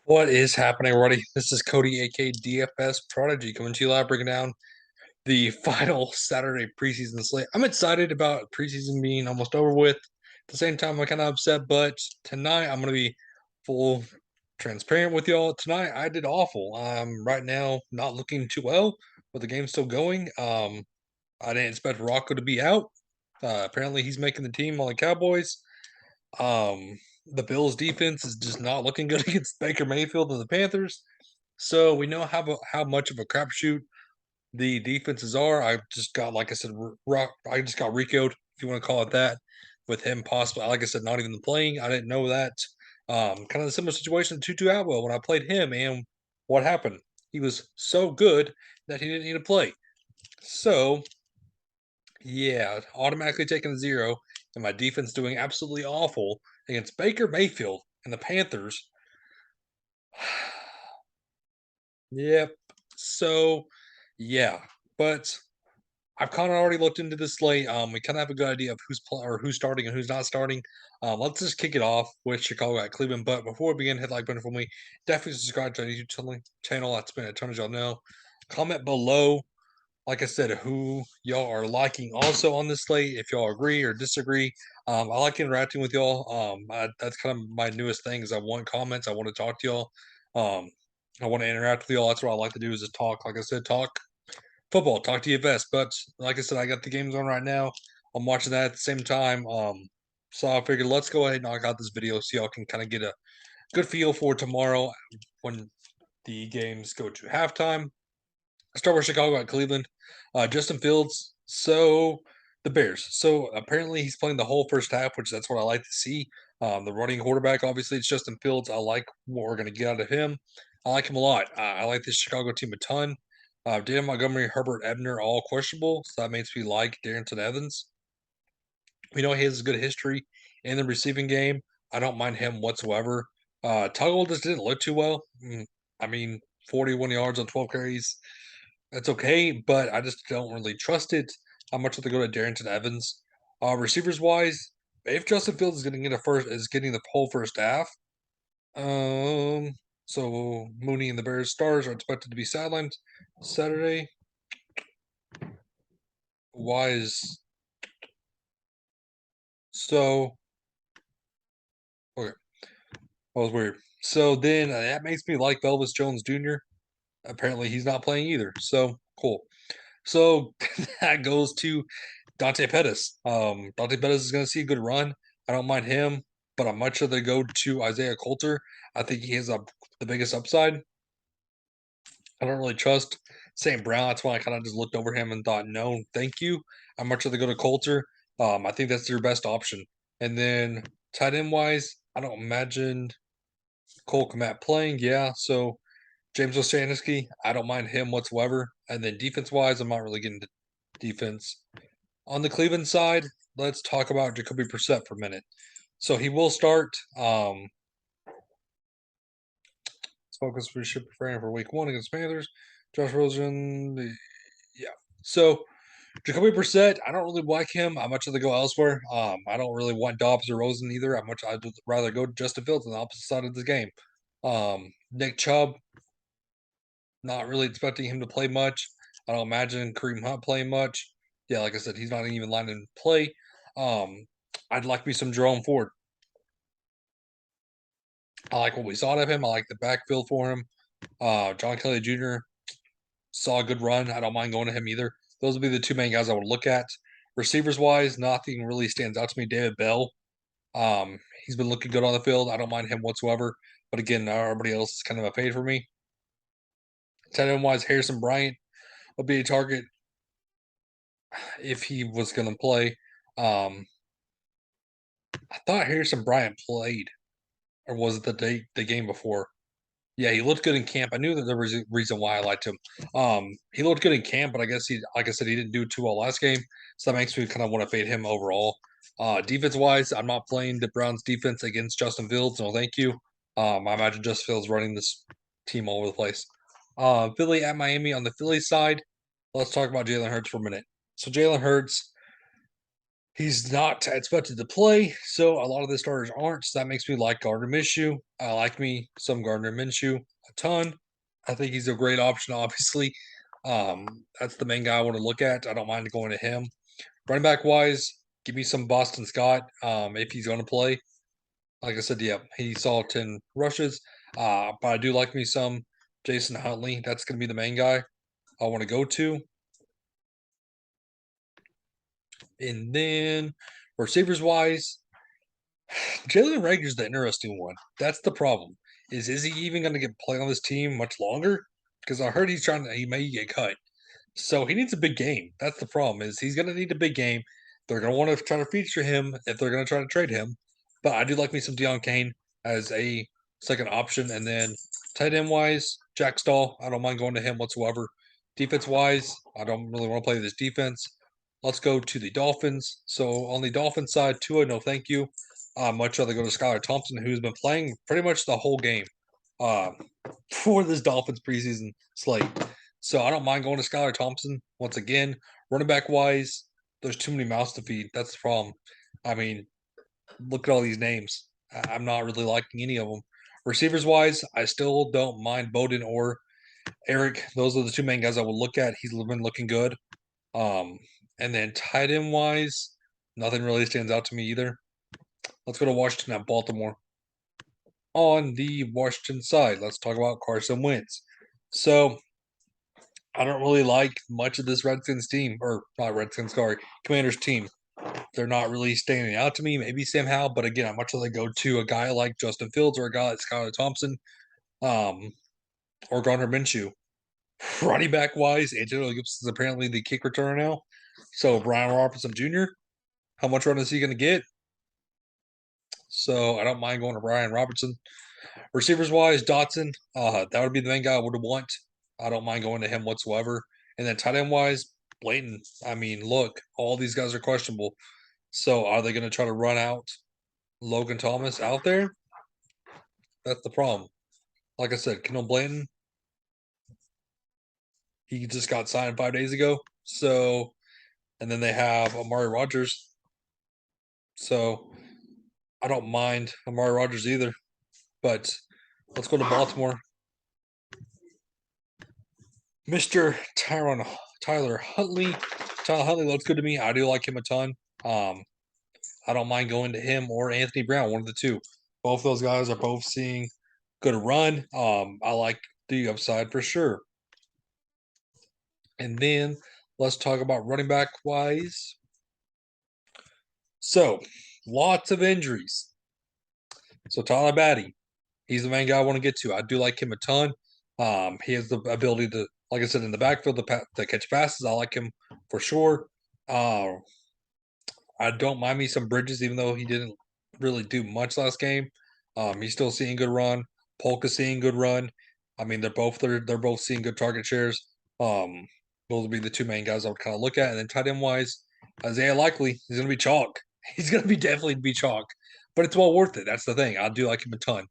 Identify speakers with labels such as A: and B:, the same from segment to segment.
A: What is happening, everybody? This is Cody, aka DFS Prodigy, coming to you live, breaking down the final Saturday preseason slate. I'm excited about preseason being almost over with. At the same time, I'm kind of upset, but tonight I'm going to be full transparent with y'all. Tonight I did awful. I'm right now not looking too well, but the game's still going. I didn't expect Rocco to be out. Apparently, he's making the team on the Cowboys. The Bills defense is just not looking good against Baker Mayfield and the Panthers. So we know how much of a crapshoot the defenses are. I just got, like I said, I just got Rico'd, if you want to call it that, with him possibly, like I said, not even playing. I didn't know that. Kind of the similar situation to Tutu Atwell when I played him, and what happened? He was so good that he didn't need to play. So yeah, automatically taking a 0, and my defense doing absolutely awful against Baker Mayfield and the Panthers. Yep. So, yeah, but I've kind of already looked into this slate. We kind of have a good idea of who's starting and who's not starting. Let's just kick it off with Chicago at Cleveland. But before we begin, hit like button for me. Definitely subscribe to our YouTube channel. That's been a ton of y'all know. Comment below, like I said, who y'all are liking also on this slate, if y'all agree or disagree. I like interacting with y'all. That's kind of my newest thing is I want comments. I want to talk to y'all. I want to interact with y'all. That's what I like to do is just talk. Like I said, talk football, talk to you best. But like I said, I got the games on right now. I'm watching that at the same time. So I figured let's go ahead and knock out this video so y'all can kind of get a good feel for tomorrow when the games go to halftime. Start with Chicago at Cleveland. Justin Fields. So the Bears. So apparently he's playing the whole first half, which that's what I like to see. The running quarterback, obviously, it's Justin Fields. I like what we're going to get out of him. I like him a lot. I like this Chicago team a ton. Dan Montgomery, Herbert, Ebner, all questionable. So that makes me like Darrington Evans. We know he has a good history in the receiving game. I don't mind him whatsoever. Tuggle just didn't look too well. I mean, 41 yards on 12 carries. That's okay, but I just don't really trust it. How much will they go to Darrington Evans? Receivers wise, if Justin Fields is getting the whole first half, um, so Mooney and the Bears stars are expected to be sidelined Saturday. Why is so? Okay, that was weird. So then that makes me like Belvis Jones Jr. Apparently, he's not playing either. So cool. So that goes to Dante Pettis. Dante Pettis is going to see a good run. I don't mind him, but I'm much rather go to Isaiah Coulter. I think he has the biggest upside. I don't really trust St. Brown. That's why I kind of just looked over him and thought, no, thank you. I'm much rather go to Coulter. I think that's their best option. And then tight end wise, I don't imagine Cole Komet playing. Yeah, so James Osanisky, I don't mind him whatsoever. And then defense wise, I'm not really getting to defense. On the Cleveland side, let's talk about Jacoby Brissett for a minute. So he will start. Let's focus for ship preparing for week 1 against Panthers. Josh Rosen, yeah. So Jacoby Brissett, I don't really like him. I much rather go elsewhere. I don't really want Dobbs or Rosen either. I'd rather go Justin Fields on the opposite side of the game. Nick Chubb, not really expecting him to play much. I don't imagine Kareem Hunt playing much. Yeah, like I said, he's not even lined in play. I'd like me some Jerome Ford. I like what we saw out of him. I like the backfield for him. John Kelly Jr. saw a good run. I don't mind going to him either. Those would be the two main guys I would look at. Receivers wise, nothing really stands out to me. David Bell, he's been looking good on the field. I don't mind him whatsoever. But again, everybody else is kind of a fade for me. Tight end wise, Harrison Bryant will be a target if he was going to play. I thought Harrison Bryant played, or was it the game before? Yeah, he looked good in camp. I knew that there was a reason why I liked him. He looked good in camp, but I guess like I said, he didn't do too well last game, so that makes me kind of want to fade him overall. Defense wise, I'm not playing the Browns defense against Justin Fields. No, thank you. I imagine Justin Fields running this team all over the place. Philly at Miami on the Philly side. Let's talk about Jalen Hurts for a minute. So Jalen Hurts, He's not expected to play, so a lot of the starters aren't. So that makes me like Gardner Minshew. I like me some Gardner Minshew a ton. I think he's a great option, obviously. That's the main guy I want to look at. I don't mind going to him. Running back wise, give me some Boston Scott if he's going to play. Like I said, yeah, he saw 10 rushes. But I do like me some Jason Huntley. That's going to be the main guy I want to go to. And then receivers wise, Jalen Rager's the interesting one. That's the problem. Is he even going to get play on this team much longer? Because I heard he may get cut. So he needs a big game. That's the problem. Is he's going to need a big game. They're going to want to try to feature him if they're going to try to trade him. But I do like me some Deion Kane as a second option, and then tight end wise, Jack Stahl. I don't mind going to him whatsoever. Defense wise, I don't really want to play this defense. Let's go to the Dolphins. So on the Dolphins side, Tua, no thank you. Much rather go to Skylar Thompson, who's been playing pretty much the whole game uh, for this Dolphins preseason slate. So I don't mind going to Skylar Thompson once again. Running back wise, there's too many mouths to feed. That's the problem. I mean, look at all these names. I'm not really liking any of them. Receivers wise, I still don't mind Bowden or Eric. Those are the two main guys I will look at. He's been looking good. And then tight end wise, nothing really stands out to me either. Let's go to Washington at Baltimore. On the Washington side, let's talk about Carson Wentz. So I don't really like much of this Redskins team, or not Redskins, sorry, Commanders team. They're not really standing out to me. Maybe Sam Howell, but again, I much rather go to a guy like Justin Fields or a guy like Skylar Thompson, um, or Gardner Minshew. Running back wise, Angelo Gibson is apparently the kick returner now. So Brian Robinson Jr., how much run is he going to get? So I don't mind going to Brian Robertson. Receivers wise, Dotson, that would be the main guy I would want. I don't mind going to him whatsoever. And then tight end wise, Blayton. I mean, look, all these guys are questionable. So are they going to try to run out Logan Thomas out there? That's the problem. Like I said, Kendall Blanton, he just got signed 5 days ago. So, and then they have Amari Rogers. So I don't mind Amari Rogers either. But let's go to Baltimore. Mr. Tyler Huntley. Tyler Huntley looks good to me. I do like him a ton. I don't mind going to him or Anthony Brown, one of the two. Both those guys are both seeing good run. I like the upside for sure. And then let's talk about running back wise. So, lots of injuries. So Tyler Batty, he's the main guy I want to get to. I do like him a ton. He has the ability to, like I said, in the backfield to catch passes. I like him for sure. I don't mind me some Bridges, even though he didn't really do much last game. He's still seeing good run. Polka's seeing good run. I mean, they're both seeing good target shares. Those would be the two main guys I would kind of look at. And then tight end wise, Isaiah Likely, he's gonna be chalk. He's gonna be definitely be chalk. But it's well worth it. That's the thing. I do like him a ton.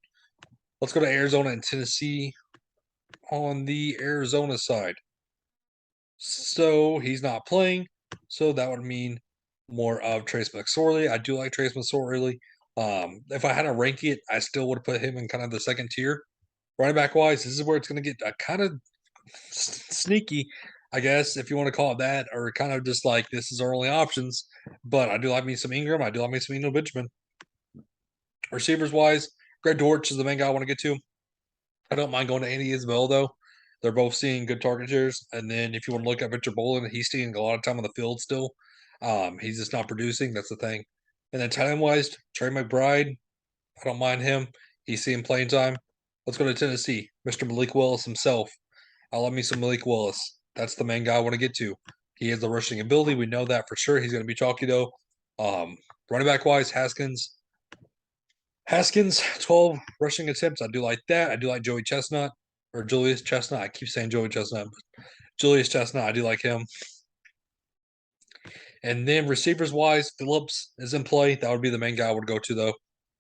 A: Let's go to Arizona and Tennessee on the Arizona side. So he's not playing. So that would mean more of Trace McSorley. I do like Trace McSorley. If I had to rank it, I still would put him in kind of the second tier. Running back wise, this is where it's going to get kind of sneaky, I guess, if you want to call it that, or kind of just like this is our only options. But I do like me some Ingram. I do like me some Eno Benjamin. Receivers wise, Greg Dortch is the main guy I want to get to. I don't mind going to Andy Isabel though. They're both seeing good target shares. And then if you want to look at Victor Bolin, he's seeing a lot of time on the field still. He's just not producing. That's the thing. And then tight end wise, Trey McBride, I don't mind him. He's seeing playing time. Let's go to Tennessee. Mr. Malik Willis himself. I love me some Malik Willis. That's the main guy I want to get to. He has the rushing ability. We know that for sure. He's going to be chalky though. Running back wise, Haskins, 12 rushing attempts. I do like that. I do like Joey Chestnut or Julius Chestnut. I keep saying Joey Chestnut, but Julius Chestnut, I do like him. And then receivers wise, Phillips is in play. That would be the main guy I would go to though.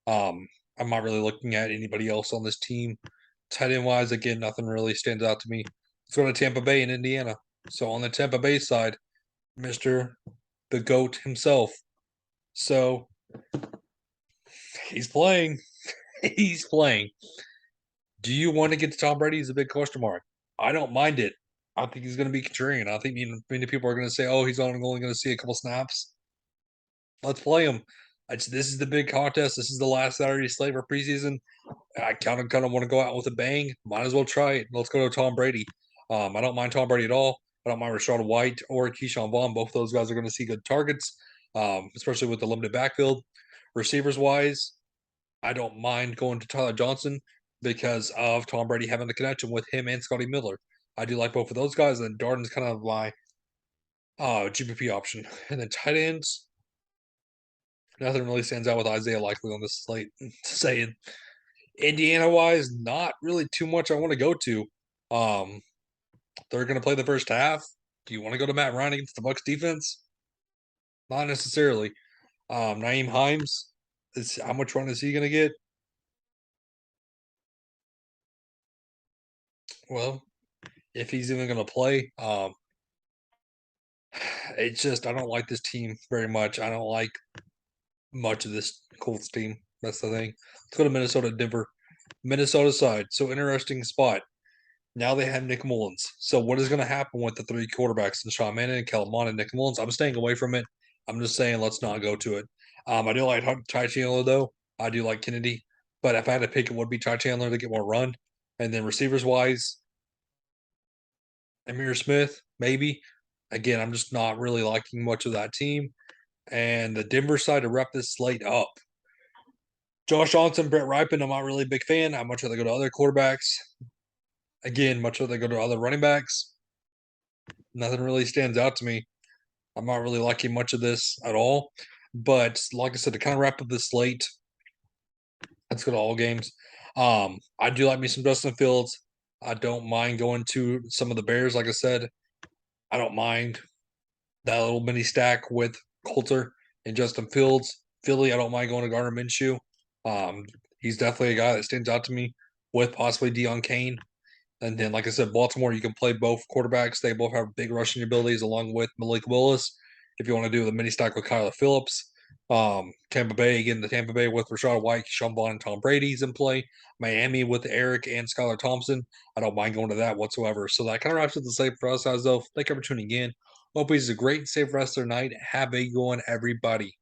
A: I'm not really looking at anybody else on this team. Tight end wise, again, nothing really stands out to me. Let's go to Tampa Bay and Indiana. So on the Tampa Bay side, Mr. the GOAT himself, So he's playing. He's playing. Do you want to get to Tom Brady? Is a big question mark. I don't mind it. I think he's going to be contrarian. I think many people are going to say, "Oh, he's only going to see a couple snaps." Let's play him. This is the big contest. This is the last Saturday slate for preseason. I kind of want to go out with a bang. Might as well try it. Let's go to Tom Brady. I don't mind Tom Brady at all. I don't mind Rashad White or Keyshawn Vaughn. Both those guys are going to see good targets, especially with the limited backfield. Receivers wise, I don't mind going to Tyler Johnson because of Tom Brady having the connection with him and Scotty Miller. I do like both of those guys, and Darden's kind of my GPP option. And then tight ends, nothing really stands out with Isaiah Likely on this slate. Saying Indiana wise, not really too much I want to go to. They're going to play the first half. Do you want to go to Matt Ryan against the Bucs defense? Not necessarily. Naeem Himes, how much run is he going to get? Well, if he's even going to play, it's just I don't like this team very much. I don't like much of this Colts team. That's the thing. Let's go to Minnesota, Denver. Minnesota side. So interesting spot. Now they have Nick Mullins. So what is going to happen with the three quarterbacks and Sean Mannion, Kellen Mond, and Nick Mullins? I'm staying away from it. I'm just saying let's not go to it. I do like Ty Chandler though. I do like Kennedy, but if I had to pick, it would be Ty Chandler to get more run. And then receivers wise, Amir Smith maybe. Again, I'm just not really liking much of that team. And the Denver side to wrap this slate up. Josh Johnson, Brett Ripon, I'm not really a big fan. I'd much rather go to other quarterbacks. Again, much rather go to other running backs. Nothing really stands out to me. I'm not really liking much of this at all. But like I said, to kind of wrap up this slate, let's go to all games. I do like me some Justin Fields. I don't mind going to some of the Bears. Like I said, I don't mind that little mini stack with Coulter and Justin Fields. Philly, I don't mind going to Gardner Minshew. He's definitely a guy that stands out to me with possibly Deion Kane. And then, like I said, Baltimore, you can play both quarterbacks. They both have big rushing abilities along with Malik Willis. If you want to do the mini stack with Kyler Phillips, Tampa Bay, again, the Tampa Bay with Rashad White, Sean Vaughn, and Tom Brady's in play. Miami with Eric and Skylar Thompson. I don't mind going to that whatsoever. So that kind of wraps up the slate for us, as though. Thank you for tuning in. Hope you have a great, safe rest of their night. Have a good one, everybody.